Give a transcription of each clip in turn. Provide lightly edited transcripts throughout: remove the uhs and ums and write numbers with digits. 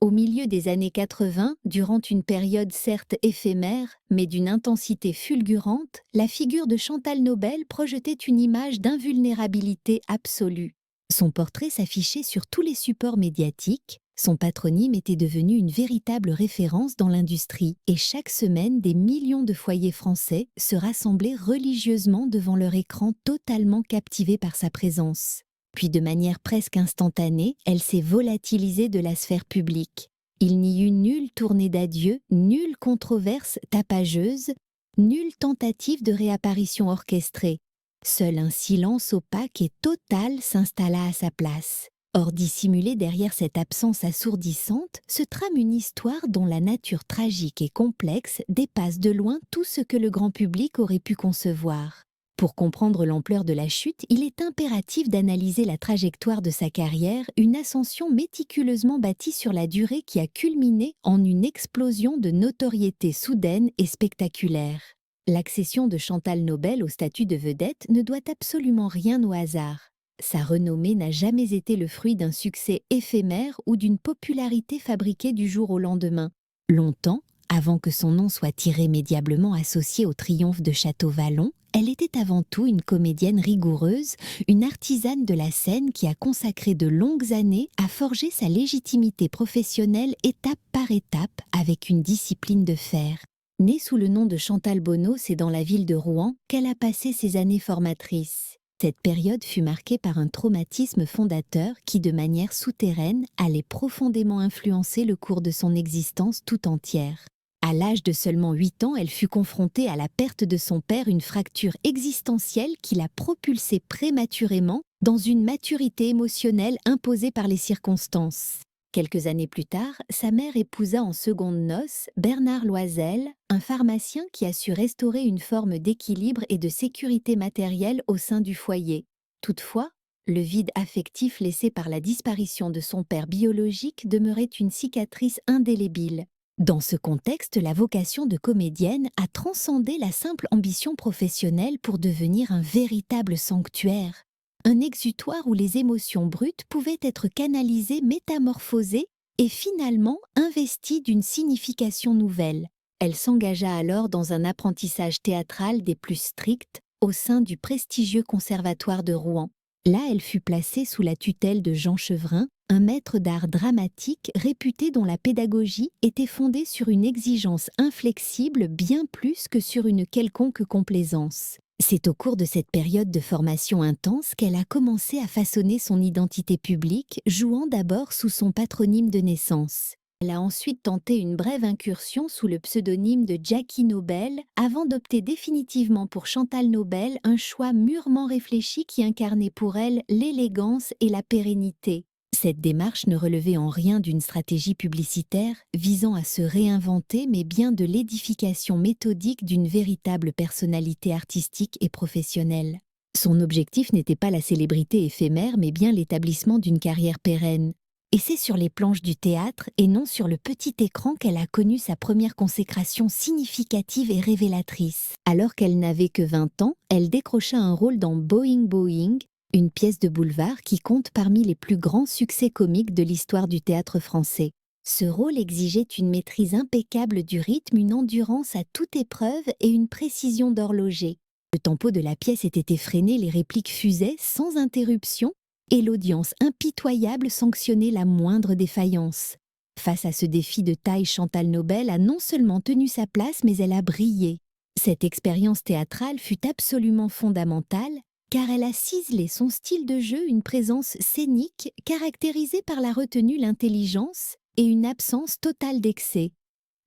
Au milieu des années 80, durant une période certes éphémère, mais d'une intensité fulgurante, la figure de Chantal Nobel projetait une image d'invulnérabilité absolue. Son portrait s'affichait sur tous les supports médiatiques, son patronyme était devenu une véritable référence dans l'industrie, et chaque semaine, des millions de foyers français se rassemblaient religieusement devant leur écran totalement captivés par sa présence. Puis de manière presque instantanée, elle s'est volatilisée de la sphère publique. Il n'y eut nulle tournée d'adieu, nulle controverse tapageuse, nulle tentative de réapparition orchestrée. Seul un silence opaque et total s'installa à sa place. Or, dissimulée derrière cette absence assourdissante, se trame une histoire dont la nature tragique et complexe dépasse de loin tout ce que le grand public aurait pu concevoir. Pour comprendre l'ampleur de la chute, il est impératif d'analyser la trajectoire de sa carrière, une ascension méticuleusement bâtie sur la durée qui a culminé en une explosion de notoriété soudaine et spectaculaire. L'accession de Chantal Nobel au statut de vedette ne doit absolument rien au hasard. Sa renommée n'a jamais été le fruit d'un succès éphémère ou d'une popularité fabriquée du jour au lendemain. Longtemps, avant que son nom soit irrémédiablement associé au triomphe de Château-Vallon, elle était avant tout une comédienne rigoureuse, une artisane de la scène qui a consacré de longues années à forger sa légitimité professionnelle étape par étape avec une discipline de fer. Née sous le nom de Chantal Bonneau, c'est dans la ville de Rouen qu'elle a passé ses années formatrices. Cette période fut marquée par un traumatisme fondateur qui, de manière souterraine, allait profondément influencer le cours de son existence tout entière. À l'âge de seulement 8 ans, elle fut confrontée à la perte de son père, une fracture existentielle qui l'a propulsée prématurément dans une maturité émotionnelle imposée par les circonstances. Quelques années plus tard, sa mère épousa en secondes noces Bernard Loisel, un pharmacien qui a su restaurer une forme d'équilibre et de sécurité matérielle au sein du foyer. Toutefois, le vide affectif laissé par la disparition de son père biologique demeurait une cicatrice indélébile. Dans ce contexte, la vocation de comédienne a transcendé la simple ambition professionnelle pour devenir un véritable sanctuaire, un exutoire où les émotions brutes pouvaient être canalisées, métamorphosées et finalement investies d'une signification nouvelle. Elle s'engagea alors dans un apprentissage théâtral des plus stricts au sein du prestigieux conservatoire de Rouen. Là, elle fut placée sous la tutelle de Jean Chevrin, un maître d'art dramatique réputé dont la pédagogie était fondée sur une exigence inflexible bien plus que sur une quelconque complaisance. C'est au cours de cette période de formation intense qu'elle a commencé à façonner son identité publique, jouant d'abord sous son patronyme de naissance. Elle a ensuite tenté une brève incursion sous le pseudonyme de Jackie Nobel, avant d'opter définitivement pour Chantal Nobel, un choix mûrement réfléchi qui incarnait pour elle l'élégance et la pérennité. Cette démarche ne relevait en rien d'une stratégie publicitaire visant à se réinventer, mais bien de l'édification méthodique d'une véritable personnalité artistique et professionnelle. Son objectif n'était pas la célébrité éphémère, mais bien l'établissement d'une carrière pérenne. Et c'est sur les planches du théâtre et non sur le petit écran qu'elle a connu sa première consécration significative et révélatrice. Alors qu'elle n'avait que 20 ans, elle décrocha un rôle dans Boing Boing, une pièce de boulevard qui compte parmi les plus grands succès comiques de l'histoire du théâtre français. Ce rôle exigeait une maîtrise impeccable du rythme, une endurance à toute épreuve et une précision d'horloger. Le tempo de la pièce était effréné, les répliques fusaient sans interruption, et l'audience impitoyable sanctionnait la moindre défaillance. Face à ce défi de taille, Chantal Nobel a non seulement tenu sa place, mais elle a brillé. Cette expérience théâtrale fut absolument fondamentale, car elle a ciselé son style de jeu, une présence scénique caractérisée par la retenue, l'intelligence et une absence totale d'excès.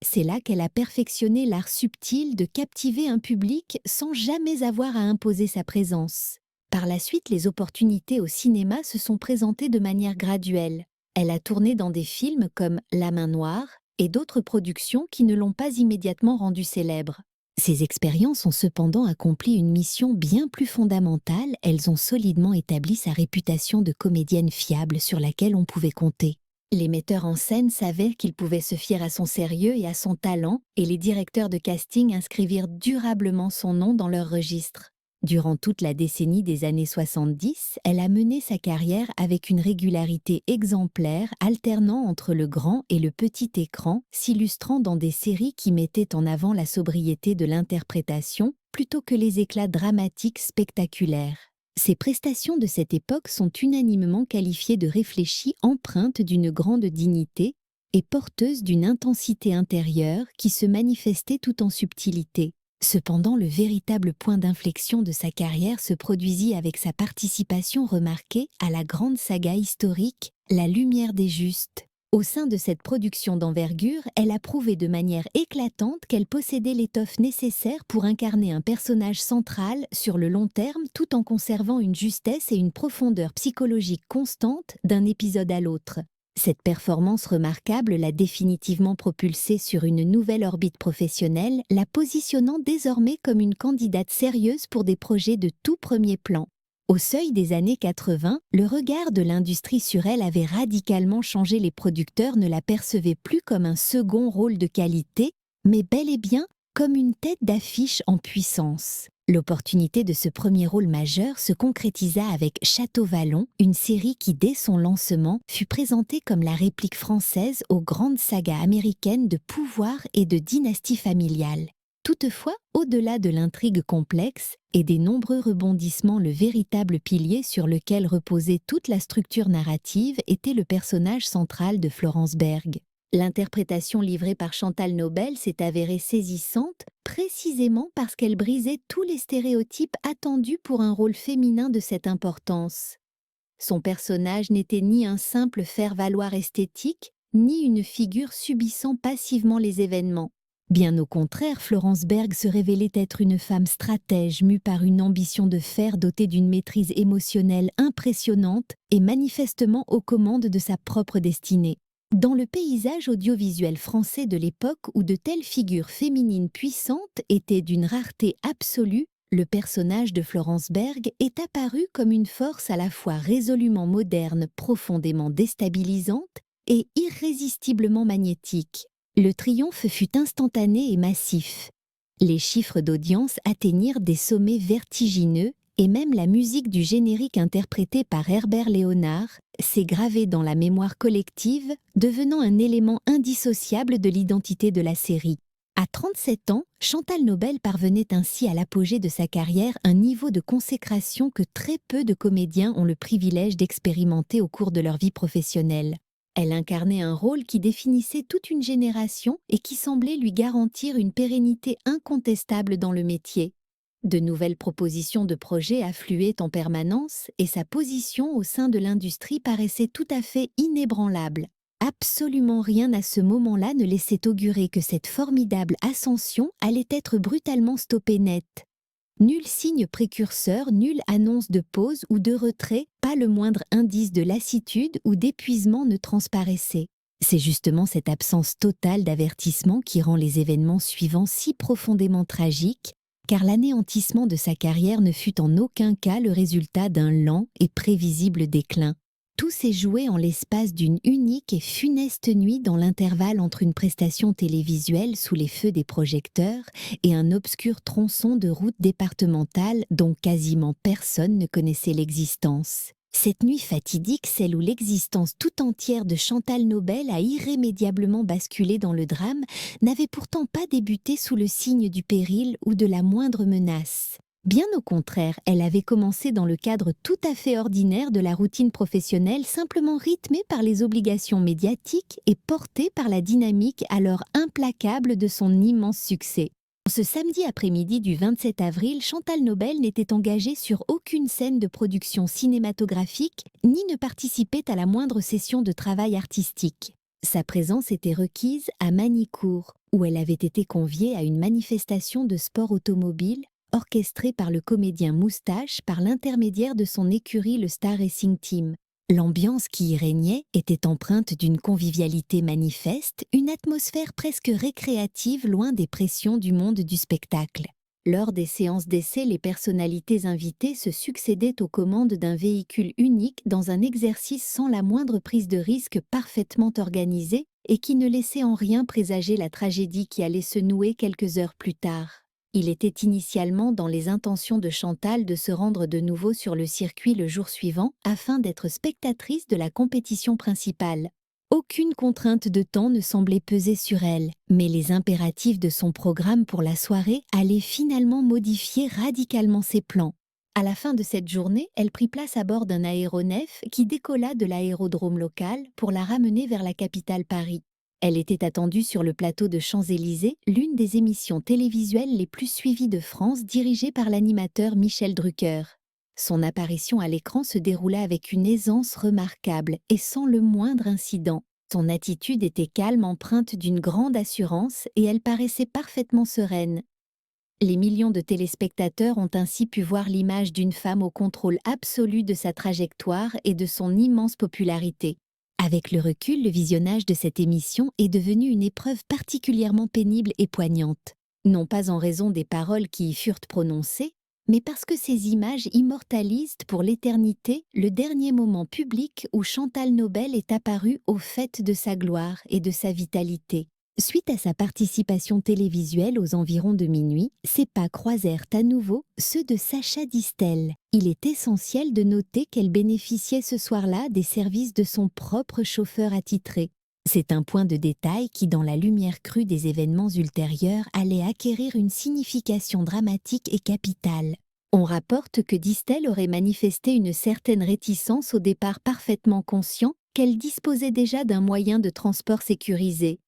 C'est là qu'elle a perfectionné l'art subtil de captiver un public sans jamais avoir à imposer sa présence. Par la suite, les opportunités au cinéma se sont présentées de manière graduelle. Elle a tourné dans des films comme La Main Noire et d'autres productions qui ne l'ont pas immédiatement rendue célèbre. Ces expériences ont cependant accompli une mission bien plus fondamentale, elles ont solidement établi sa réputation de comédienne fiable sur laquelle on pouvait compter. Les metteurs en scène savaient qu'ils pouvaient se fier à son sérieux et à son talent, et les directeurs de casting inscrivirent durablement son nom dans leur registre. Durant toute la décennie des années 70, elle a mené sa carrière avec une régularité exemplaire, alternant entre le grand et le petit écran, s'illustrant dans des séries qui mettaient en avant la sobriété de l'interprétation plutôt que les éclats dramatiques spectaculaires. Ses prestations de cette époque sont unanimement qualifiées de réfléchies, empreintes d'une grande dignité et porteuses d'une intensité intérieure qui se manifestait tout en subtilité. Cependant, le véritable point d'inflexion de sa carrière se produisit avec sa participation remarquée à la grande saga historique La Lumière des Justes. Au sein de cette production d'envergure, elle a prouvé de manière éclatante qu'elle possédait l'étoffe nécessaire pour incarner un personnage central sur le long terme tout en conservant une justesse et une profondeur psychologique constante d'un épisode à l'autre. Cette performance remarquable l'a définitivement propulsée sur une nouvelle orbite professionnelle, la positionnant désormais comme une candidate sérieuse pour des projets de tout premier plan. Au seuil des années 80, le regard de l'industrie sur elle avait radicalement changé. Les producteurs ne la percevaient plus comme un second rôle de qualité, mais bel et bien comme une tête d'affiche en puissance. L'opportunité de ce premier rôle majeur se concrétisa avec Château Vallon, une série qui, dès son lancement, fut présentée comme la réplique française aux grandes sagas américaines de pouvoir et de dynastie familiale. Toutefois, au-delà de l'intrigue complexe et des nombreux rebondissements, le véritable pilier sur lequel reposait toute la structure narrative était le personnage central de Florence Berg. L'interprétation livrée par Chantal Nobel s'est avérée saisissante, précisément parce qu'elle brisait tous les stéréotypes attendus pour un rôle féminin de cette importance. Son personnage n'était ni un simple faire-valoir esthétique, ni une figure subissant passivement les événements. Bien au contraire, Florence Berg se révélait être une femme stratège mue par une ambition de fer, dotée d'une maîtrise émotionnelle impressionnante et manifestement aux commandes de sa propre destinée. Dans le paysage audiovisuel français de l'époque où de telles figures féminines puissantes étaient d'une rareté absolue, le personnage de Florence Berg est apparu comme une force à la fois résolument moderne, profondément déstabilisante et irrésistiblement magnétique. Le triomphe fut instantané et massif. Les chiffres d'audience atteignirent des sommets vertigineux et même la musique du générique interprétée par Herbert Léonard s'est gravée dans la mémoire collective, devenant un élément indissociable de l'identité de la série. À 37 ans, Chantal Nobel parvenait ainsi à l'apogée de sa carrière un niveau de consécration que très peu de comédiens ont le privilège d'expérimenter au cours de leur vie professionnelle. Elle incarnait un rôle qui définissait toute une génération et qui semblait lui garantir une pérennité incontestable dans le métier. De nouvelles propositions de projets affluaient en permanence et sa position au sein de l'industrie paraissait tout à fait inébranlable. Absolument rien à ce moment-là ne laissait augurer que cette formidable ascension allait être brutalement stoppée net. Nul signe précurseur, nulle annonce de pause ou de retrait, pas le moindre indice de lassitude ou d'épuisement ne transparaissait. C'est justement cette absence totale d'avertissement qui rend les événements suivants si profondément tragiques, car l'anéantissement de sa carrière ne fut en aucun cas le résultat d'un lent et prévisible déclin. Tout s'est joué en l'espace d'une unique et funeste nuit dans l'intervalle entre une prestation télévisuelle sous les feux des projecteurs et un obscur tronçon de route départementale dont quasiment personne ne connaissait l'existence. Cette nuit fatidique, celle où l'existence tout entière de Chantal Nobel a irrémédiablement basculé dans le drame, n'avait pourtant pas débuté sous le signe du péril ou de la moindre menace. Bien au contraire, elle avait commencé dans le cadre tout à fait ordinaire de la routine professionnelle, simplement rythmée par les obligations médiatiques et portée par la dynamique alors implacable de son immense succès. Ce samedi après-midi du 27 avril, Chantal Nobel n'était engagée sur aucune scène de production cinématographique, ni ne participait à la moindre session de travail artistique. Sa présence était requise à Manicourt, où elle avait été conviée à une manifestation de sport automobile, orchestrée par le comédien Moustache par l'intermédiaire de son écurie le Star Racing Team. L'ambiance qui y régnait était empreinte d'une convivialité manifeste, une atmosphère presque récréative loin des pressions du monde du spectacle. Lors des séances d'essai, les personnalités invitées se succédaient aux commandes d'un véhicule unique dans un exercice sans la moindre prise de risque, parfaitement organisé et qui ne laissait en rien présager la tragédie qui allait se nouer quelques heures plus tard. Il était initialement dans les intentions de Chantal de se rendre de nouveau sur le circuit le jour suivant afin d'être spectatrice de la compétition principale. Aucune contrainte de temps ne semblait peser sur elle, mais les impératifs de son programme pour la soirée allaient finalement modifier radicalement ses plans. À la fin de cette journée, elle prit place à bord d'un aéronef qui décolla de l'aérodrome local pour la ramener vers la capitale Paris. Elle était attendue sur le plateau de Champs-Élysées, l'une des émissions télévisuelles les plus suivies de France dirigée par l'animateur Michel Drucker. Son apparition à l'écran se déroula avec une aisance remarquable et sans le moindre incident. Son attitude était calme, empreinte d'une grande assurance, et elle paraissait parfaitement sereine. Les millions de téléspectateurs ont ainsi pu voir l'image d'une femme au contrôle absolu de sa trajectoire et de son immense popularité. Avec le recul, le visionnage de cette émission est devenu une épreuve particulièrement pénible et poignante. Non pas en raison des paroles qui y furent prononcées, mais parce que ces images immortalisent pour l'éternité le dernier moment public où Chantal Nobel est apparue au faîte de sa gloire et de sa vitalité. Suite à sa participation télévisuelle aux environs de minuit, ses pas croisèrent à nouveau ceux de Sacha Distel. Il est essentiel de noter qu'elle bénéficiait ce soir-là des services de son propre chauffeur attitré. C'est un point de détail qui, dans la lumière crue des événements ultérieurs, allait acquérir une signification dramatique et capitale. On rapporte que Distel aurait manifesté une certaine réticence au départ, parfaitement conscient qu'elle disposait déjà d'un moyen de transport sécurisé.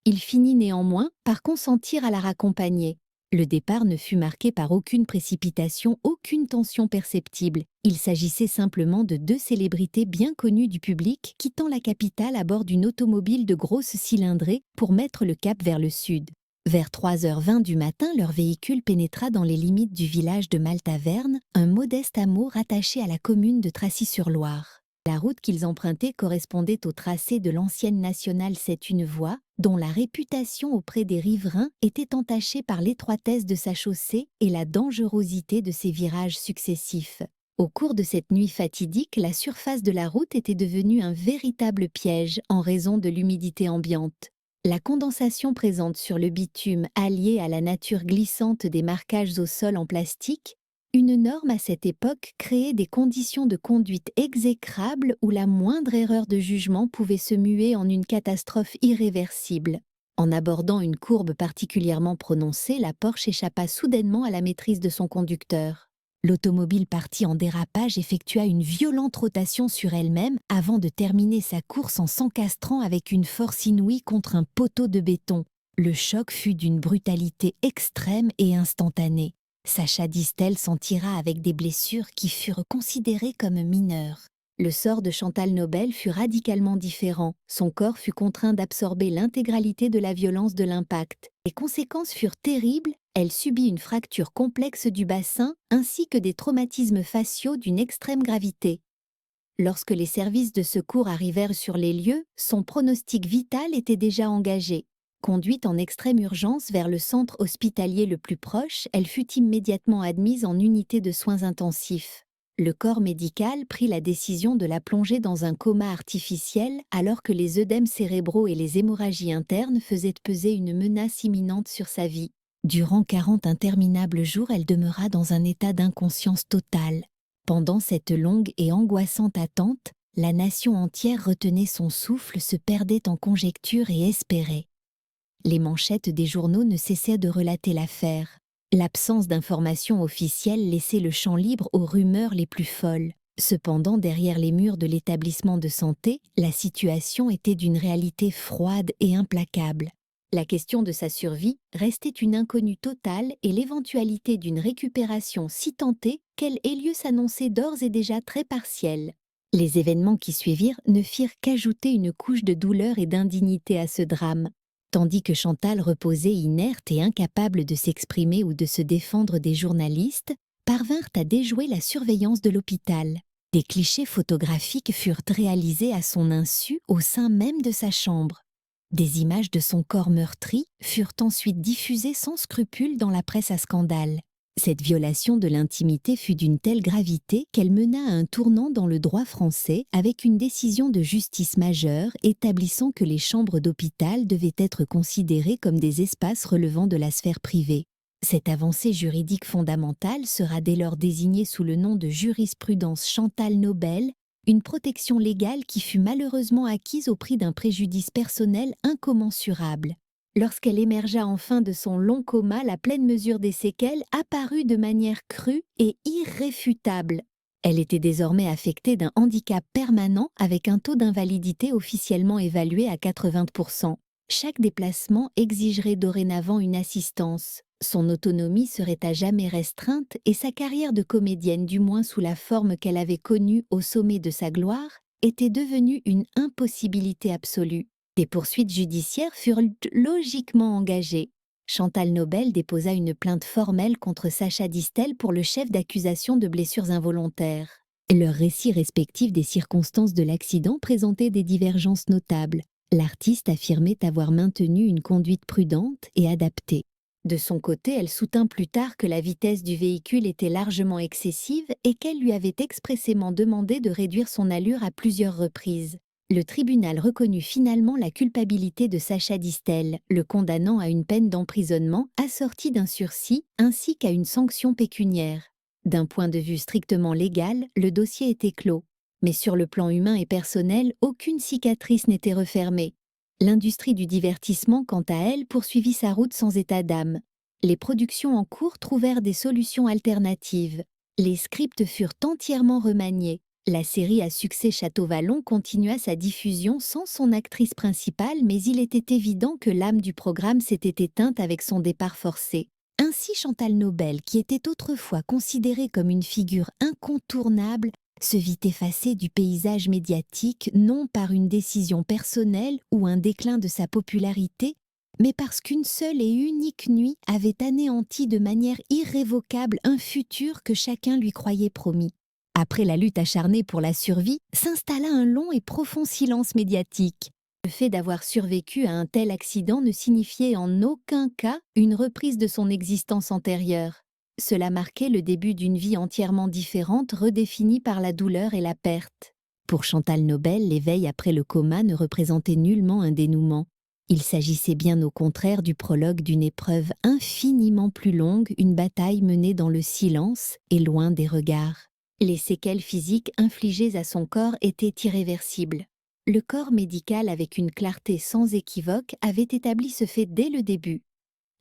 Il finit néanmoins par consentir à la raccompagner. Le départ ne fut marqué par aucune précipitation, aucune tension perceptible. Il s'agissait simplement de deux célébrités bien connues du public quittant la capitale à bord d'une automobile de grosse cylindrée pour mettre le cap vers le sud. Vers 3h20 du matin, leur véhicule pénétra dans les limites du village de Maltaverne, un modeste hameau rattaché à la commune de Tracy-sur-Loire. La route qu'ils empruntaient correspondait au tracé de l'ancienne nationale 7, une voie dont la réputation auprès des riverains était entachée par l'étroitesse de sa chaussée et la dangerosité de ses virages successifs. Au cours de cette nuit fatidique, la surface de la route était devenue un véritable piège en raison de l'humidité ambiante. La condensation présente sur le bitume, alliée à la nature glissante des marquages au sol en plastique, une norme à cette époque créait des conditions de conduite exécrables où la moindre erreur de jugement pouvait se muer en une catastrophe irréversible. En abordant une courbe particulièrement prononcée, la Porsche échappa soudainement à la maîtrise de son conducteur. L'automobile partie en dérapage effectua une violente rotation sur elle-même avant de terminer sa course en s'encastrant avec une force inouïe contre un poteau de béton. Le choc fut d'une brutalité extrême et instantanée. Sacha Distel s'en tira avec des blessures qui furent considérées comme mineures. Le sort de Chantal Nobel fut radicalement différent. Son corps fut contraint d'absorber l'intégralité de la violence de l'impact. Les conséquences furent terribles. Elle subit une fracture complexe du bassin ainsi que des traumatismes faciaux d'une extrême gravité. Lorsque les services de secours arrivèrent sur les lieux, son pronostic vital était déjà engagé. Conduite en extrême urgence vers le centre hospitalier le plus proche, elle fut immédiatement admise en unité de soins intensifs. Le corps médical prit la décision de la plonger dans un coma artificiel alors que les œdèmes cérébraux et les hémorragies internes faisaient peser une menace imminente sur sa vie. Durant 40 interminables jours, elle demeura dans un état d'inconscience totale. Pendant cette longue et angoissante attente, la nation entière retenait son souffle, se perdait en conjectures et espérait. Les manchettes des journaux ne cessaient de relater l'affaire. L'absence d'informations officielles laissait le champ libre aux rumeurs les plus folles. Cependant, derrière les murs de l'établissement de santé, la situation était d'une réalité froide et implacable. La question de sa survie restait une inconnue totale et l'éventualité d'une récupération si tentée qu'elle ait lieu s'annonçait d'ores et déjà très partielle. Les événements qui suivirent ne firent qu'ajouter une couche de douleur et d'indignité à ce drame. Tandis que Chantal reposait inerte et incapable de s'exprimer ou de se défendre des journalistes, parvinrent à déjouer la surveillance de l'hôpital. Des clichés photographiques furent réalisés à son insu au sein même de sa chambre. Des images de son corps meurtri furent ensuite diffusées sans scrupule dans la presse à scandale. Cette violation de l'intimité fut d'une telle gravité qu'elle mena à un tournant dans le droit français avec une décision de justice majeure établissant que les chambres d'hôpital devaient être considérées comme des espaces relevant de la sphère privée. Cette avancée juridique fondamentale sera dès lors désignée sous le nom de jurisprudence Chantal-Nobel, une protection légale qui fut malheureusement acquise au prix d'un préjudice personnel incommensurable. Lorsqu'elle émergea enfin de son long coma, la pleine mesure des séquelles apparut de manière crue et irréfutable. Elle était désormais affectée d'un handicap permanent avec un taux d'invalidité officiellement évalué à 80%. Chaque déplacement exigerait dorénavant une assistance. Son autonomie serait à jamais restreinte et sa carrière de comédienne, du moins sous la forme qu'elle avait connue au sommet de sa gloire, était devenue une impossibilité absolue. Des poursuites judiciaires furent logiquement engagées. Chantal Nobel déposa une plainte formelle contre Sacha Distel pour le chef d'accusation de blessures involontaires. Leurs récits respectifs des circonstances de l'accident présentaient des divergences notables. L'artiste affirmait avoir maintenu une conduite prudente et adaptée. De son côté, elle soutint plus tard que la vitesse du véhicule était largement excessive et qu'elle lui avait expressément demandé de réduire son allure à plusieurs reprises. Le tribunal reconnut finalement la culpabilité de Sacha Distel, le condamnant à une peine d'emprisonnement assortie d'un sursis ainsi qu'à une sanction pécuniaire. D'un point de vue strictement légal, le dossier était clos. Mais sur le plan humain et personnel, aucune cicatrice n'était refermée. L'industrie du divertissement, quant à elle, poursuivit sa route sans état d'âme. Les productions en cours trouvèrent des solutions alternatives. Les scripts furent entièrement remaniés. La série à succès Château-Vallon continua sa diffusion sans son actrice principale, mais il était évident que l'âme du programme s'était éteinte avec son départ forcé. Ainsi Chantal Nobel, qui était autrefois considérée comme une figure incontournable, se vit effacée du paysage médiatique non par une décision personnelle ou un déclin de sa popularité, mais parce qu'une seule et unique nuit avait anéanti de manière irrévocable un futur que chacun lui croyait promis. Après la lutte acharnée pour la survie, s'installa un long et profond silence médiatique. Le fait d'avoir survécu à un tel accident ne signifiait en aucun cas une reprise de son existence antérieure. Cela marquait le début d'une vie entièrement différente, redéfinie par la douleur et la perte. Pour Chantal Nobel, l'éveil après le coma ne représentait nullement un dénouement. Il s'agissait bien au contraire du prologue d'une épreuve infiniment plus longue, une bataille menée dans le silence et loin des regards. Les séquelles physiques infligées à son corps étaient irréversibles. Le corps médical, avec une clarté sans équivoque, avait établi ce fait dès le début.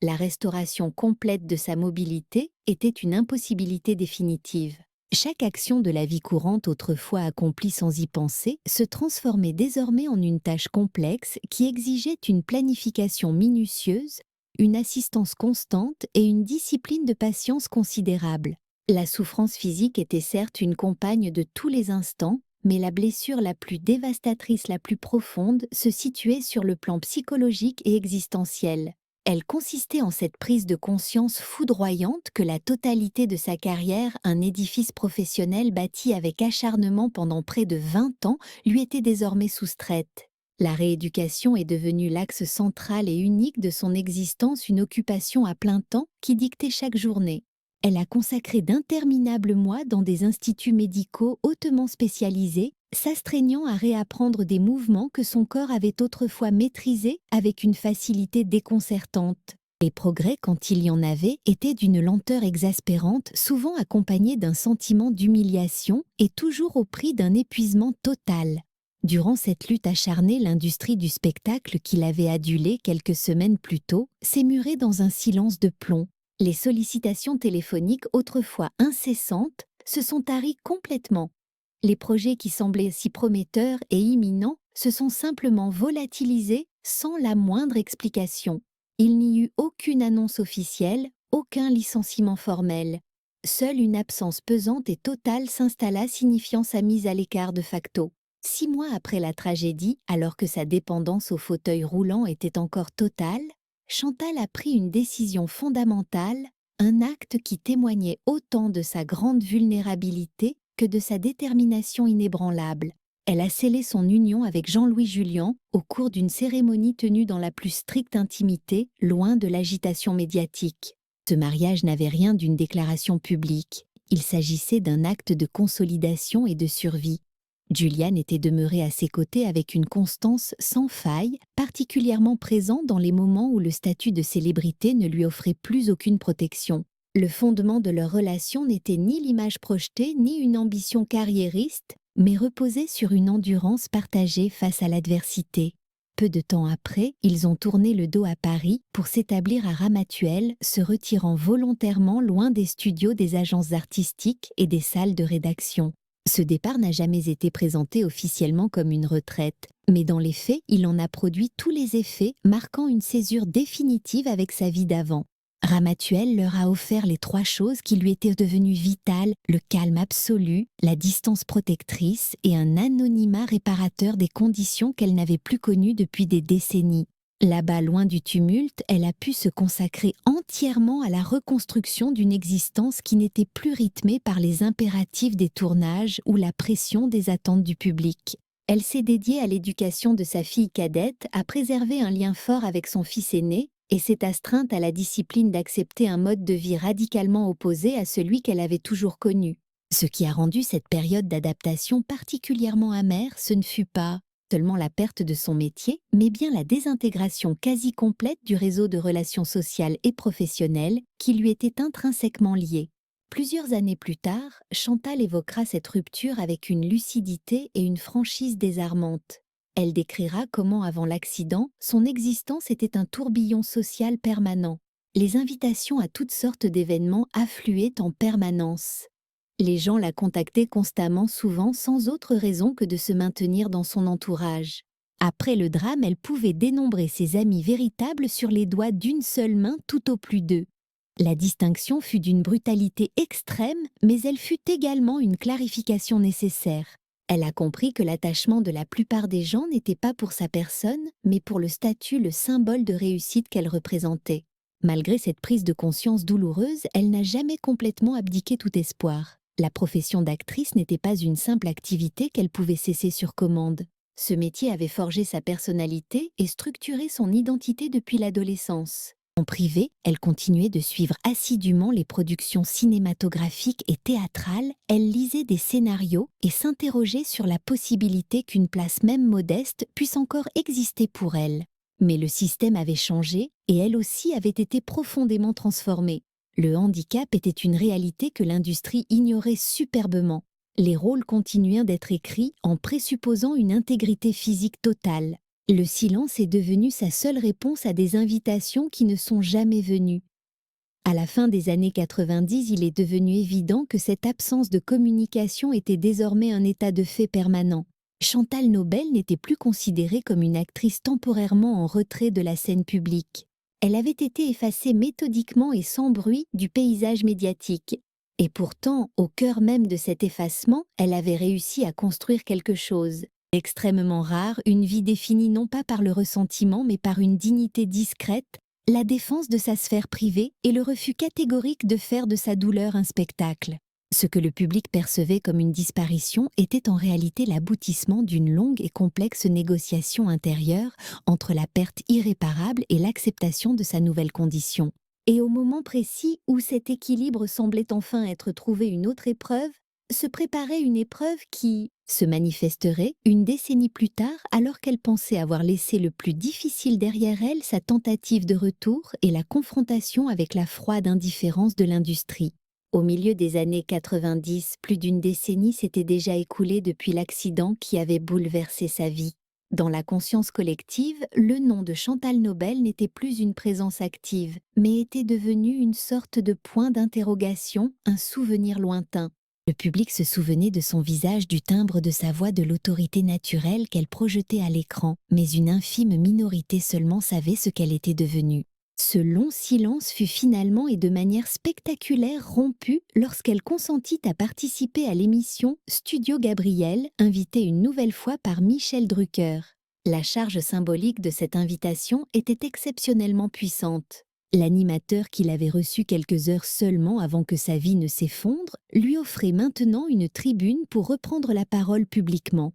La restauration complète de sa mobilité était une impossibilité définitive. Chaque action de la vie courante, autrefois accomplie sans y penser, se transformait désormais en une tâche complexe qui exigeait une planification minutieuse, une assistance constante et une discipline de patience considérable. La souffrance physique était certes une compagne de tous les instants, mais la blessure la plus dévastatrice, la plus profonde, se situait sur le plan psychologique et existentiel. Elle consistait en cette prise de conscience foudroyante que la totalité de sa carrière, un édifice professionnel bâti avec acharnement pendant près de 20 ans, lui était désormais soustraite. La rééducation est devenue l'axe central et unique de son existence, une occupation à plein temps qui dictait chaque journée. Elle a consacré d'interminables mois dans des instituts médicaux hautement spécialisés, s'astreignant à réapprendre des mouvements que son corps avait autrefois maîtrisés avec une facilité déconcertante. Les progrès, quand il y en avait, étaient d'une lenteur exaspérante, souvent accompagnés d'un sentiment d'humiliation et toujours au prix d'un épuisement total. Durant cette lutte acharnée, l'industrie du spectacle qu'il avait adulée quelques semaines plus tôt s'est murée dans un silence de plomb. Les sollicitations téléphoniques, autrefois incessantes, se sont taries complètement. Les projets qui semblaient si prometteurs et imminents se sont simplement volatilisés sans la moindre explication. Il n'y eut aucune annonce officielle, aucun licenciement formel. Seule une absence pesante et totale s'installa, signifiant sa mise à l'écart de facto. 6 mois après la tragédie, alors que sa dépendance au fauteuil roulant était encore totale, Chantal a pris une décision fondamentale, un acte qui témoignait autant de sa grande vulnérabilité que de sa détermination inébranlable. Elle a scellé son union avec Jean-Louis Jullian au cours d'une cérémonie tenue dans la plus stricte intimité, loin de l'agitation médiatique. Ce mariage n'avait rien d'une déclaration publique. Il s'agissait d'un acte de consolidation et de survie. Julian était demeuré à ses côtés avec une constance sans faille, particulièrement présent dans les moments où le statut de célébrité ne lui offrait plus aucune protection. Le fondement de leur relation n'était ni l'image projetée ni une ambition carriériste, mais reposait sur une endurance partagée face à l'adversité. Peu de temps après, ils ont tourné le dos à Paris pour s'établir à Ramatuelle, se retirant volontairement loin des studios des agences artistiques et des salles de rédaction. Ce départ n'a jamais été présenté officiellement comme une retraite, mais dans les faits, il en a produit tous les effets, marquant une césure définitive avec sa vie d'avant. Ramatuelle leur a offert les 3 choses qui lui étaient devenues vitales: le calme absolu, la distance protectrice et un anonymat réparateur des conditions qu'elle n'avait plus connues depuis des décennies. Là-bas, loin du tumulte, elle a pu se consacrer entièrement à la reconstruction d'une existence qui n'était plus rythmée par les impératifs des tournages ou la pression des attentes du public. Elle s'est dédiée à l'éducation de sa fille cadette, à préserver un lien fort avec son fils aîné, et s'est astreinte à la discipline d'accepter un mode de vie radicalement opposé à celui qu'elle avait toujours connu. Ce qui a rendu cette période d'adaptation particulièrement amère, ce ne fut pas seulement la perte de son métier, mais bien la désintégration quasi complète du réseau de relations sociales et professionnelles qui lui était intrinsèquement lié. Plusieurs années plus tard, Chantal évoquera cette rupture avec une lucidité et une franchise désarmantes. Elle décrira comment, avant l'accident, son existence était un tourbillon social permanent. Les invitations à toutes sortes d'événements affluaient en permanence. Les gens la contactaient constamment, souvent sans autre raison que de se maintenir dans son entourage. Après le drame, elle pouvait dénombrer ses amis véritables sur les doigts d'une seule main, tout au plus 2. La distinction fut d'une brutalité extrême, mais elle fut également une clarification nécessaire. Elle a compris que l'attachement de la plupart des gens n'était pas pour sa personne, mais pour le statut, le symbole de réussite qu'elle représentait. Malgré cette prise de conscience douloureuse, elle n'a jamais complètement abdiqué tout espoir. La profession d'actrice n'était pas une simple activité qu'elle pouvait cesser sur commande. Ce métier avait forgé sa personnalité et structuré son identité depuis l'adolescence. En privé, elle continuait de suivre assidûment les productions cinématographiques et théâtrales, elle lisait des scénarios et s'interrogeait sur la possibilité qu'une place même modeste puisse encore exister pour elle. Mais le système avait changé et elle aussi avait été profondément transformée. Le handicap était une réalité que l'industrie ignorait superbement. Les rôles continuaient d'être écrits en présupposant une intégrité physique totale. Le silence est devenu sa seule réponse à des invitations qui ne sont jamais venues. À la fin des années 90, il est devenu évident que cette absence de communication était désormais un état de fait permanent. Chantal Nobel n'était plus considérée comme une actrice temporairement en retrait de la scène publique. Elle avait été effacée méthodiquement et sans bruit du paysage médiatique. Et pourtant, au cœur même de cet effacement, elle avait réussi à construire quelque chose. Extrêmement rare, une vie définie non pas par le ressentiment mais par une dignité discrète, la défense de sa sphère privée et le refus catégorique de faire de sa douleur un spectacle. Ce que le public percevait comme une disparition était en réalité l'aboutissement d'une longue et complexe négociation intérieure entre la perte irréparable et l'acceptation de sa nouvelle condition. Et au moment précis où cet équilibre semblait enfin être trouvé, une autre épreuve se préparait, une épreuve qui se manifesterait une décennie plus tard, alors qu'elle pensait avoir laissé le plus difficile derrière elle, sa tentative de retour et la confrontation avec la froide indifférence de l'industrie. Au milieu des années 90, plus d'une décennie s'était déjà écoulée depuis l'accident qui avait bouleversé sa vie. Dans la conscience collective, le nom de Chantal Nobel n'était plus une présence active, mais était devenu une sorte de point d'interrogation, un souvenir lointain. Le public se souvenait de son visage, du timbre de sa voix, de l'autorité naturelle qu'elle projetait à l'écran, mais une infime minorité seulement savait ce qu'elle était devenue. Ce long silence fut finalement et de manière spectaculaire rompu lorsqu'elle consentit à participer à l'émission Studio Gabriel, invitée une nouvelle fois par Michel Drucker. La charge symbolique de cette invitation était exceptionnellement puissante. L'animateur, qui l'avait reçu quelques heures seulement avant que sa vie ne s'effondre, lui offrait maintenant une tribune pour reprendre la parole publiquement.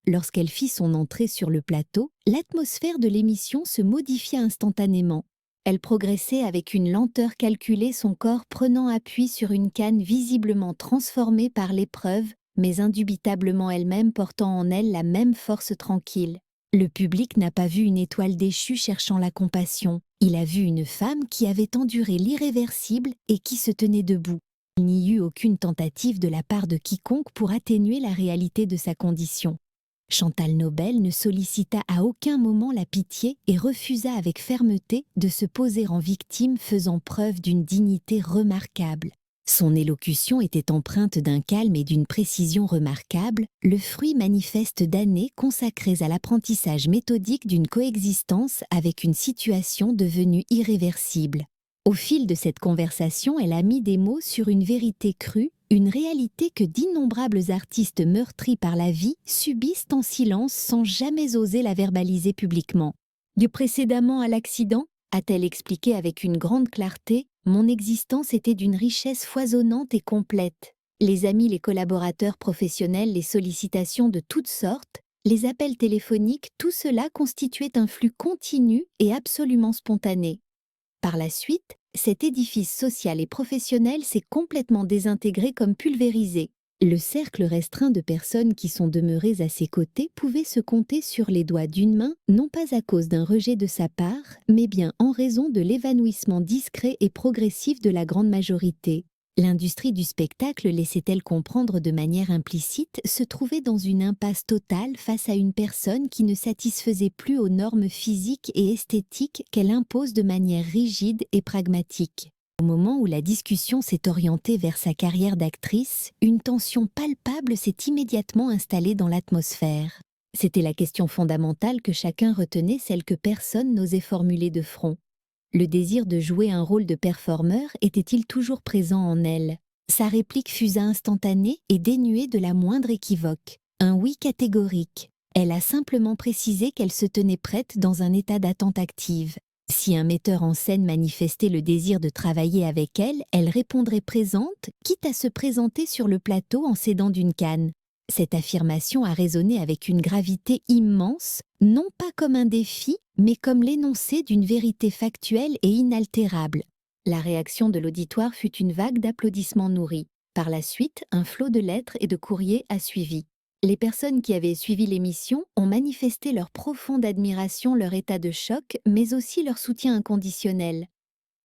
Lorsqu'elle fit son entrée sur le plateau, l'atmosphère de l'émission se modifia instantanément. Elle progressait avec une lenteur calculée, son corps prenant appui sur une canne visiblement transformée par l'épreuve, mais indubitablement elle-même portant en elle la même force tranquille. Le public n'a pas vu une étoile déchue cherchant la compassion, il a vu une femme qui avait enduré l'irréversible et qui se tenait debout. Il n'y eut aucune tentative de la part de quiconque pour atténuer la réalité de sa condition. Chantal Nobel ne sollicita à aucun moment la pitié et refusa avec fermeté de se poser en victime, faisant preuve d'une dignité remarquable. Son élocution était empreinte d'un calme et d'une précision remarquables, le fruit manifeste d'années consacrées à l'apprentissage méthodique d'une coexistence avec une situation devenue irréversible. Au fil de cette conversation, elle a mis des mots sur une vérité crue, une réalité que d'innombrables artistes meurtris par la vie subissent en silence sans jamais oser la verbaliser publiquement. Du précédemment à l'accident, a-t-elle expliqué avec une grande clarté, mon existence était d'une richesse foisonnante et complète. Les amis, les collaborateurs professionnels, les sollicitations de toutes sortes, les appels téléphoniques, tout cela constituait un flux continu et absolument spontané. Par la suite, cet édifice social et professionnel s'est complètement désintégré comme pulvérisé. Le cercle restreint de personnes qui sont demeurées à ses côtés pouvait se compter sur les doigts d'une main, non pas à cause d'un rejet de sa part, mais bien en raison de l'évanouissement discret et progressif de la grande majorité. L'industrie du spectacle, laissait-elle comprendre de manière implicite, se trouvait dans une impasse totale face à une personne qui ne satisfaisait plus aux normes physiques et esthétiques qu'elle impose de manière rigide et pragmatique. Au moment où la discussion s'est orientée vers sa carrière d'actrice, une tension palpable s'est immédiatement installée dans l'atmosphère. C'était la question fondamentale que chacun retenait, celle que personne n'osait formuler de front. Le désir de jouer un rôle de performeur était-il toujours présent en elle? Sa réplique fusa instantanée et dénuée de la moindre équivoque. Un oui catégorique. Elle a simplement précisé qu'elle se tenait prête dans un état d'attente active. Si un metteur en scène manifestait le désir de travailler avec elle, elle répondrait présente, quitte à se présenter sur le plateau en s'aidant d'une canne. Cette affirmation a résonné avec une gravité immense, non pas comme un défi, mais comme l'énoncé d'une vérité factuelle et inaltérable. La réaction de l'auditoire fut une vague d'applaudissements nourris. Par la suite, un flot de lettres et de courriers a suivi. Les personnes qui avaient suivi l'émission ont manifesté leur profonde admiration, leur état de choc, mais aussi leur soutien inconditionnel.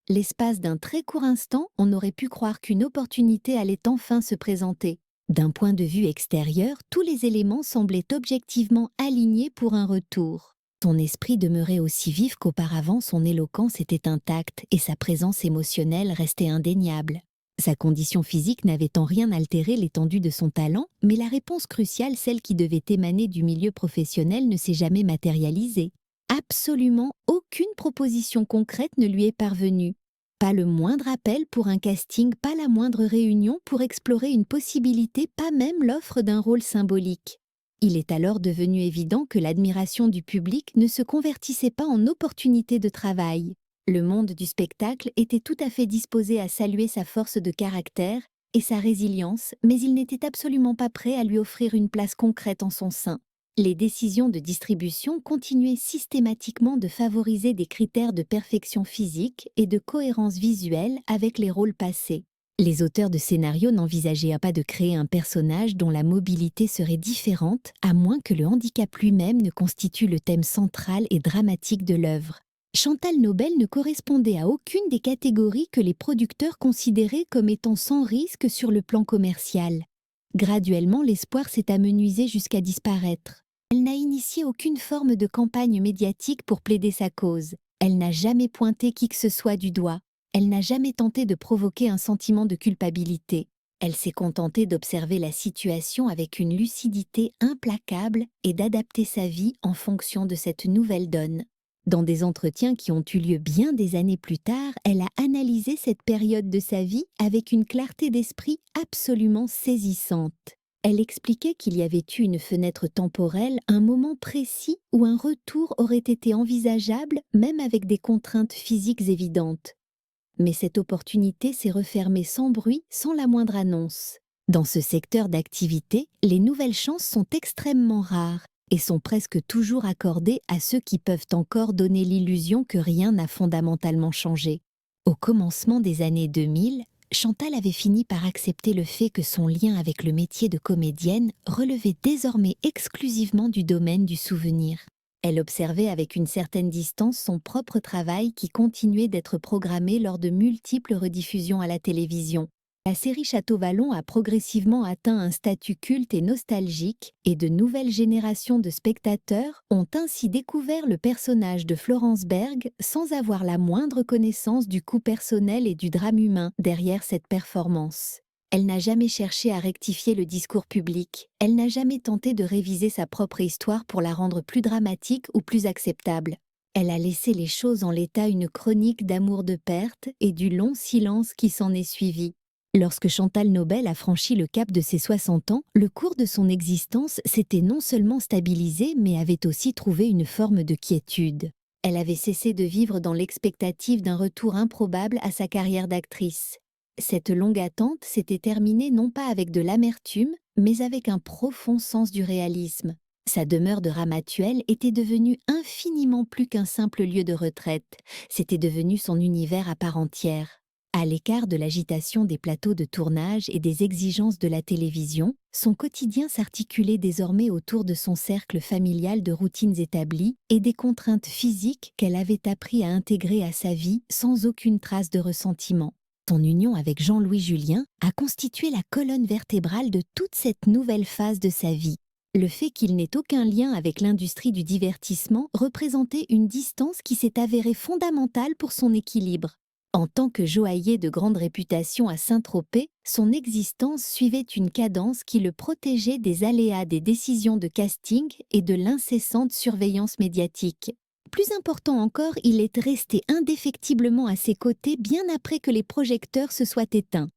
L'espace d'un très court instant, on aurait pu croire qu'une opportunité allait enfin se présenter. D'un point de vue extérieur, tous les éléments semblaient objectivement alignés pour un retour. Son esprit demeurait aussi vif qu'auparavant, son éloquence était intacte et sa présence émotionnelle restait indéniable. Sa condition physique n'avait en rien altéré l'étendue de son talent, mais la réponse cruciale, celle qui devait émaner du milieu professionnel, ne s'est jamais matérialisée. Absolument aucune proposition concrète ne lui est parvenue. Pas le moindre appel pour un casting, pas la moindre réunion pour explorer une possibilité, pas même l'offre d'un rôle symbolique. Il est alors devenu évident que l'admiration du public ne se convertissait pas en opportunité de travail. Le monde du spectacle était tout à fait disposé à saluer sa force de caractère et sa résilience, mais il n'était absolument pas prêt à lui offrir une place concrète en son sein. Les décisions de distribution continuaient systématiquement de favoriser des critères de perfection physique et de cohérence visuelle avec les rôles passés. Les auteurs de scénarios n'envisageaient pas de créer un personnage dont la mobilité serait différente, à moins que le handicap lui-même ne constitue le thème central et dramatique de l'œuvre. Chantal Nobel ne correspondait à aucune des catégories que les producteurs considéraient comme étant sans risque sur le plan commercial. Graduellement, l'espoir s'est amenuisé jusqu'à disparaître. Elle n'a initié aucune forme de campagne médiatique pour plaider sa cause. Elle n'a jamais pointé qui que ce soit du doigt. Elle n'a jamais tenté de provoquer un sentiment de culpabilité. Elle s'est contentée d'observer la situation avec une lucidité implacable et d'adapter sa vie en fonction de cette nouvelle donne. Dans des entretiens qui ont eu lieu bien des années plus tard, elle a analysé cette période de sa vie avec une clarté d'esprit absolument saisissante. Elle expliquait qu'il y avait eu une fenêtre temporelle, un moment précis où un retour aurait été envisageable, même avec des contraintes physiques évidentes. Mais cette opportunité s'est refermée sans bruit, sans la moindre annonce. Dans ce secteur d'activité, les nouvelles chances sont extrêmement rares et sont presque toujours accordées à ceux qui peuvent encore donner l'illusion que rien n'a fondamentalement changé. Au commencement des années 2000, Chantal avait fini par accepter le fait que son lien avec le métier de comédienne relevait désormais exclusivement du domaine du souvenir. Elle observait avec une certaine distance son propre travail qui continuait d'être programmé lors de multiples rediffusions à la télévision. La série Château-Vallon a progressivement atteint un statut culte et nostalgique, et de nouvelles générations de spectateurs ont ainsi découvert le personnage de Florence Berg sans avoir la moindre connaissance du coût personnel et du drame humain derrière cette performance. Elle n'a jamais cherché à rectifier le discours public, elle n'a jamais tenté de réviser sa propre histoire pour la rendre plus dramatique ou plus acceptable. Elle a laissé les choses en l'état, une chronique d'amour de perte et du long silence qui s'en est suivi. Lorsque Chantal Nobel a franchi le cap de ses 60 ans, le cours de son existence s'était non seulement stabilisé, mais avait aussi trouvé une forme de quiétude. Elle avait cessé de vivre dans l'expectative d'un retour improbable à sa carrière d'actrice. Cette longue attente s'était terminée non pas avec de l'amertume, mais avec un profond sens du réalisme. Sa demeure de Ramatuelle était devenue infiniment plus qu'un simple lieu de retraite. C'était devenu son univers à part entière. À l'écart de l'agitation des plateaux de tournage et des exigences de la télévision, son quotidien s'articulait désormais autour de son cercle familial de routines établies et des contraintes physiques qu'elle avait appris à intégrer à sa vie sans aucune trace de ressentiment. Son union avec Jean-Louis Julien a constitué la colonne vertébrale de toute cette nouvelle phase de sa vie. Le fait qu'il n'ait aucun lien avec l'industrie du divertissement représentait une distance qui s'est avérée fondamentale pour son équilibre. En tant que joaillier de grande réputation à Saint-Tropez, son existence suivait une cadence qui le protégeait des aléas des décisions de casting et de l'incessante surveillance médiatique. Plus important encore, il est resté indéfectiblement à ses côtés bien après que les projecteurs se soient éteints.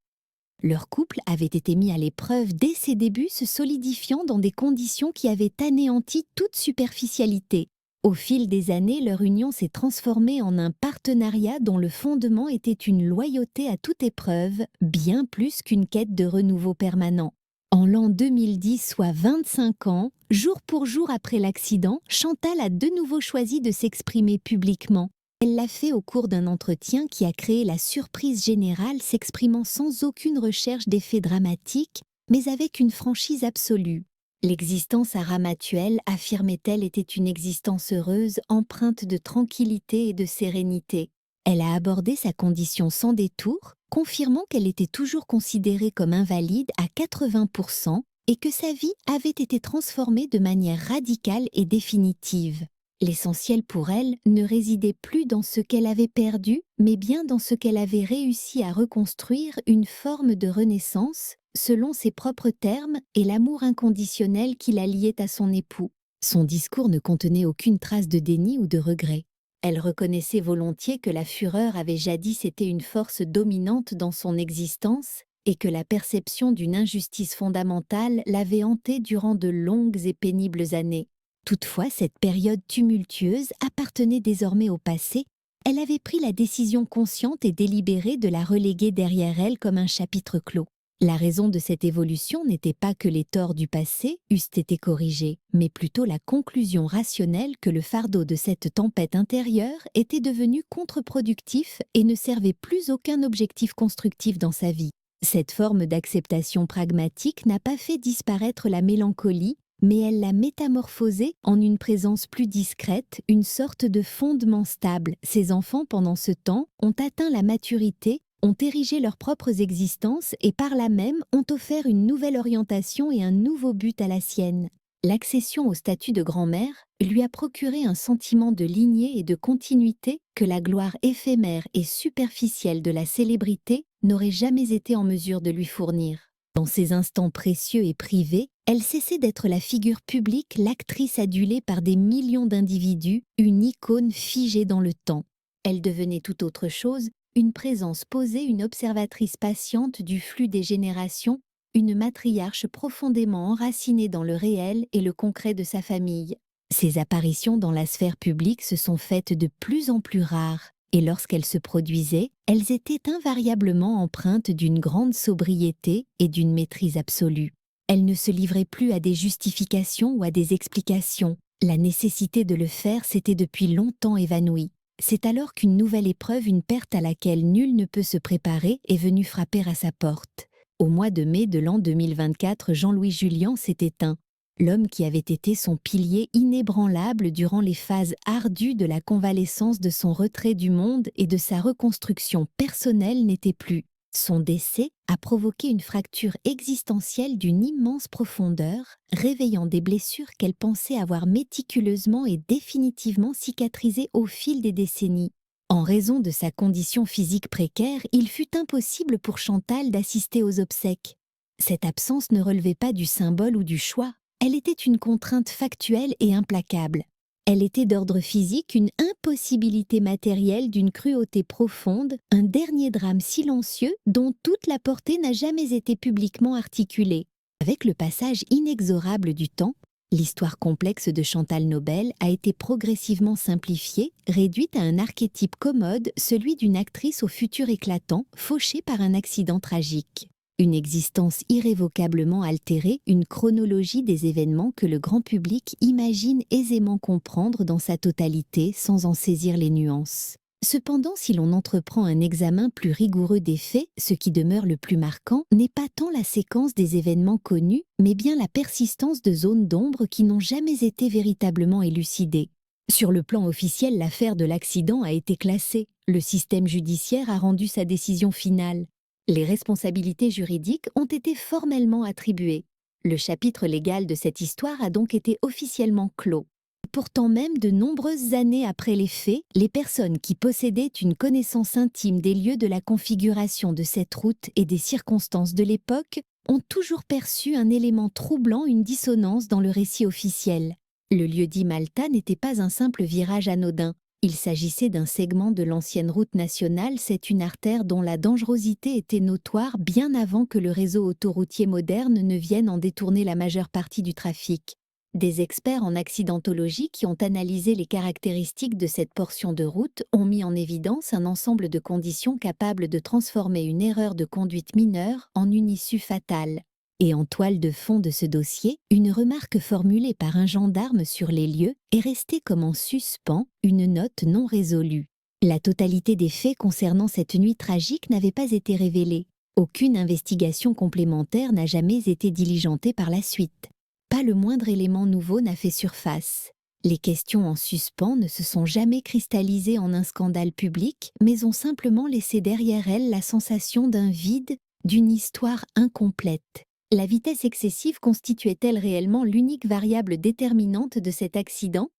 Leur couple avait été mis à l'épreuve dès ses débuts, se solidifiant dans des conditions qui avaient anéanti toute superficialité. Au fil des années, leur union s'est transformée en un partenariat dont le fondement était une loyauté à toute épreuve, bien plus qu'une quête de renouveau permanent. En l'an 2010, soit 25 ans, jour pour jour après l'accident, Chantal a de nouveau choisi de s'exprimer publiquement. Elle l'a fait au cours d'un entretien qui a créé la surprise générale, s'exprimant sans aucune recherche d'effet dramatique, mais avec une franchise absolue. L'existence à Ramatuelle, affirmait-elle, était une existence heureuse, empreinte de tranquillité et de sérénité. Elle a abordé sa condition sans détour, confirmant qu'elle était toujours considérée comme invalide à 80% et que sa vie avait été transformée de manière radicale et définitive. L'essentiel pour elle ne résidait plus dans ce qu'elle avait perdu, mais bien dans ce qu'elle avait réussi à reconstruire, une forme de renaissance, selon ses propres termes, et l'amour inconditionnel qui la liait à son époux. Son discours ne contenait aucune trace de déni ou de regret. Elle reconnaissait volontiers que la fureur avait jadis été une force dominante dans son existence et que la perception d'une injustice fondamentale l'avait hantée durant de longues et pénibles années. Toutefois, cette période tumultueuse appartenait désormais au passé. Elle avait pris la décision consciente et délibérée de la reléguer derrière elle comme un chapitre clos. La raison de cette évolution n'était pas que les torts du passé eussent été corrigés, mais plutôt la conclusion rationnelle que le fardeau de cette tempête intérieure était devenu contre-productif et ne servait plus aucun objectif constructif dans sa vie. Cette forme d'acceptation pragmatique n'a pas fait disparaître la mélancolie, mais elle l'a métamorphosée en une présence plus discrète, une sorte de fondement stable. Ses enfants, pendant ce temps, ont atteint la maturité, ont érigé leurs propres existences et par là même ont offert une nouvelle orientation et un nouveau but à la sienne. L'accession au statut de grand-mère lui a procuré un sentiment de lignée et de continuité que la gloire éphémère et superficielle de la célébrité n'aurait jamais été en mesure de lui fournir. Dans ces instants précieux et privés, elle cessait d'être la figure publique, l'actrice adulée par des millions d'individus, une icône figée dans le temps. Elle devenait tout autre chose, une présence posée, une observatrice patiente du flux des générations, une matriarche profondément enracinée dans le réel et le concret de sa famille. Ses apparitions dans la sphère publique se sont faites de plus en plus rares, et lorsqu'elles se produisaient, elles étaient invariablement empreintes d'une grande sobriété et d'une maîtrise absolue. Elle ne se livrait plus à des justifications ou à des explications. La nécessité de le faire s'était depuis longtemps évanouie. C'est alors qu'une nouvelle épreuve, une perte à laquelle nul ne peut se préparer, est venue frapper à sa porte. Au mois de mai de l'an 2024, Jean-Louis Jullian s'est éteint. L'homme qui avait été son pilier inébranlable durant les phases ardues de la convalescence de son retrait du monde et de sa reconstruction personnelle n'était plus. Son décès a provoqué une fracture existentielle d'une immense profondeur, réveillant des blessures qu'elle pensait avoir méticuleusement et définitivement cicatrisées au fil des décennies. En raison de sa condition physique précaire, il fut impossible pour Chantal d'assister aux obsèques. Cette absence ne relevait pas du symbole ou du choix, elle était une contrainte factuelle et implacable. Elle était d'ordre physique, une impossibilité matérielle d'une cruauté profonde, un dernier drame silencieux dont toute la portée n'a jamais été publiquement articulée. Avec le passage inexorable du temps, l'histoire complexe de Chantal Nobel a été progressivement simplifiée, réduite à un archétype commode, celui d'une actrice au futur éclatant, fauchée par un accident tragique. Une existence irrévocablement altérée, une chronologie des événements que le grand public imagine aisément comprendre dans sa totalité sans en saisir les nuances. Cependant, si l'on entreprend un examen plus rigoureux des faits, ce qui demeure le plus marquant n'est pas tant la séquence des événements connus, mais bien la persistance de zones d'ombre qui n'ont jamais été véritablement élucidées. Sur le plan officiel, l'affaire de l'accident a été classée. Le système judiciaire a rendu sa décision finale. Les responsabilités juridiques ont été formellement attribuées. Le chapitre légal de cette histoire a donc été officiellement clos. Pourtant même, de nombreuses années après les faits, les personnes qui possédaient une connaissance intime des lieux de la configuration de cette route et des circonstances de l'époque ont toujours perçu un élément troublant, une dissonance dans le récit officiel. Le lieu-dit Malta n'était pas un simple virage anodin. Il s'agissait d'un segment de l'ancienne route nationale, c'est une artère dont la dangerosité était notoire bien avant que le réseau autoroutier moderne ne vienne en détourner la majeure partie du trafic. Des experts en accidentologie qui ont analysé les caractéristiques de cette portion de route ont mis en évidence un ensemble de conditions capables de transformer une erreur de conduite mineure en une issue fatale. Et en toile de fond de ce dossier, une remarque formulée par un gendarme sur les lieux est restée comme en suspens, une note non résolue. La totalité des faits concernant cette nuit tragique n'avait pas été révélée. Aucune investigation complémentaire n'a jamais été diligentée par la suite. Pas le moindre élément nouveau n'a fait surface. Les questions en suspens ne se sont jamais cristallisées en un scandale public, mais ont simplement laissé derrière elles la sensation d'un vide, d'une histoire incomplète. La vitesse excessive constituait-elle réellement l'unique variable déterminante de cet accident?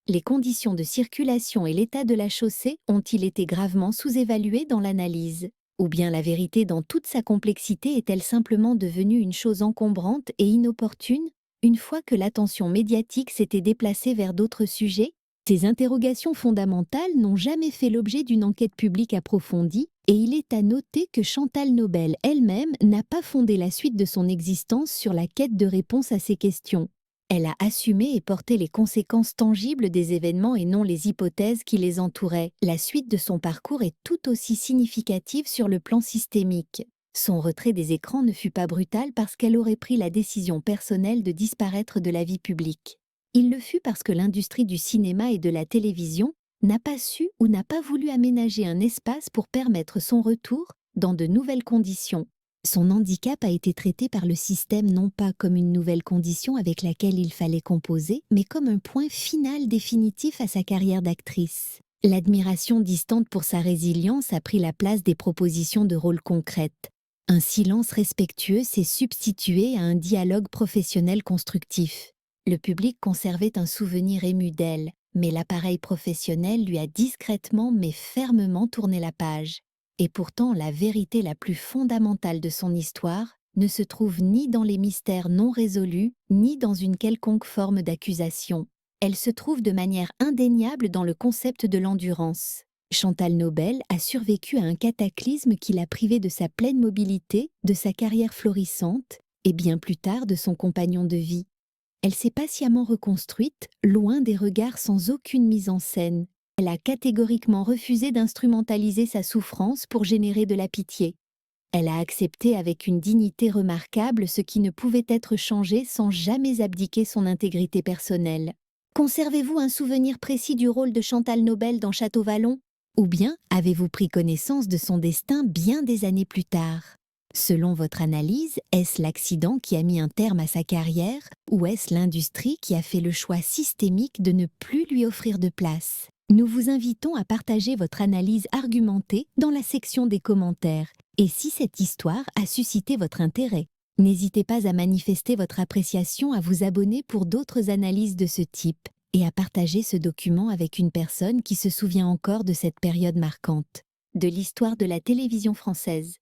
Les conditions de circulation et l'état de la chaussée ont-ils été gravement sous-évalués dans l'analyse? Ou bien la vérité dans toute sa complexité est-elle simplement devenue une chose encombrante et inopportune, une fois que l'attention médiatique s'était déplacée vers d'autres sujets? Ces interrogations fondamentales n'ont jamais fait l'objet d'une enquête publique approfondie, et il est à noter que Chantal Nobel elle-même n'a pas fondé la suite de son existence sur la quête de réponse à ces questions. Elle a assumé et porté les conséquences tangibles des événements et non les hypothèses qui les entouraient. La suite de son parcours est tout aussi significative sur le plan systémique. Son retrait des écrans ne fut pas brutal parce qu'elle aurait pris la décision personnelle de disparaître de la vie publique. Il le fut parce que l'industrie du cinéma et de la télévision n'a pas su ou n'a pas voulu aménager un espace pour permettre son retour dans de nouvelles conditions. Son handicap a été traité par le système non pas comme une nouvelle condition avec laquelle il fallait composer, mais comme un point final définitif à sa carrière d'actrice. L'admiration distante pour sa résilience a pris la place des propositions de rôles concrètes. Un silence respectueux s'est substitué à un dialogue professionnel constructif. Le public conservait un souvenir ému d'elle, mais l'appareil professionnel lui a discrètement mais fermement tourné la page. Et pourtant, la vérité la plus fondamentale de son histoire ne se trouve ni dans les mystères non résolus, ni dans une quelconque forme d'accusation. Elle se trouve de manière indéniable dans le concept de l'endurance. Chantal Nobel a survécu à un cataclysme qui l'a privée de sa pleine mobilité, de sa carrière florissante, et bien plus tard de son compagnon de vie. Elle s'est patiemment reconstruite, loin des regards sans aucune mise en scène. Elle a catégoriquement refusé d'instrumentaliser sa souffrance pour générer de la pitié. Elle a accepté avec une dignité remarquable ce qui ne pouvait être changé sans jamais abdiquer son intégrité personnelle. Conservez-vous un souvenir précis du rôle de Chantal Nobel dans Château Vallon? Ou bien avez-vous pris connaissance de son destin bien des années plus tard? Selon votre analyse, est-ce l'accident qui a mis un terme à sa carrière ou est-ce l'industrie qui a fait le choix systémique de ne plus lui offrir de place? Nous vous invitons à partager votre analyse argumentée dans la section des commentaires. Et si cette histoire a suscité votre intérêt, n'hésitez pas à manifester votre appréciation, à vous abonner pour d'autres analyses de ce type et à partager ce document avec une personne qui se souvient encore de cette période marquante de l'histoire de la télévision française.